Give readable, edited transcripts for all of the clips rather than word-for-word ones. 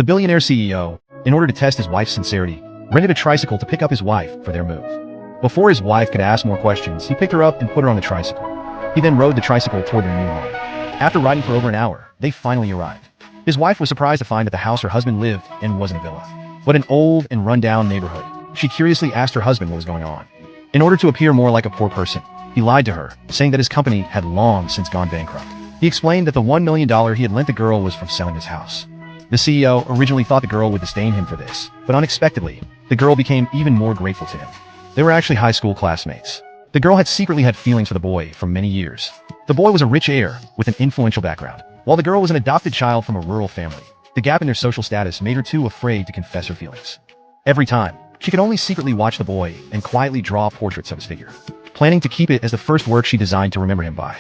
The billionaire CEO, in order to test his wife's sincerity, rented a tricycle to pick up his wife for their move. Before his wife could ask more questions, he picked her up and put her on the tricycle. He then rode the tricycle toward their new home. After riding for over an hour, they finally arrived. His wife was surprised to find that the house her husband lived in wasn't a villa, but an old and run-down neighborhood. She curiously asked her husband what was going on. In order to appear more like a poor person, he lied to her, saying that his company had long since gone bankrupt. He explained that the $1 million he had lent the girl was from selling his house. The CEO originally thought the girl would disdain him for this, but unexpectedly, the girl became even more grateful to him. They were actually high school classmates. The girl had secretly had feelings for the boy for many years. The boy was a rich heir with an influential background, while the girl was an adopted child from a rural family. The gap in their social status made her too afraid to confess her feelings. Every time, she could only secretly watch the boy and quietly draw portraits of his figure, planning to keep it as the first work she designed to remember him by.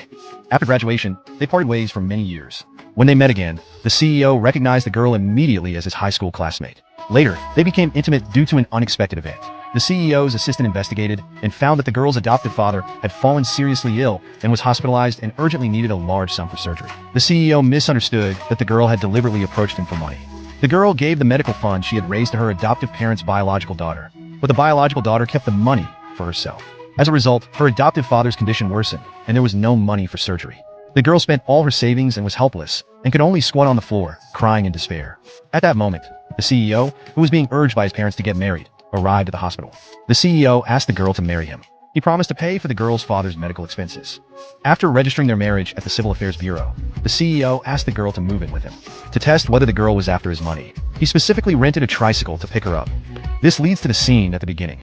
After graduation, they parted ways for many years. When they met again, the CEO recognized the girl immediately as his high school classmate. Later, they became intimate due to an unexpected event. The CEO's assistant investigated and found that the girl's adoptive father had fallen seriously ill and was hospitalized and urgently needed a large sum for surgery. The CEO misunderstood that the girl had deliberately approached him for money. The girl gave the medical fund she had raised to her adoptive parents' biological daughter, but the biological daughter kept the money for herself. As a result, her adoptive father's condition worsened, and there was no money for surgery. The girl spent all her savings and was helpless, and could only squat on the floor, crying in despair. At that moment, the CEO, who was being urged by his parents to get married, arrived at the hospital. The CEO asked the girl to marry him. He promised to pay for the girl's father's medical expenses. After registering their marriage at the Civil Affairs Bureau, the CEO asked the girl to move in with him. To test whether the girl was after his money, he specifically rented a tricycle to pick her up. This leads to the scene at the beginning.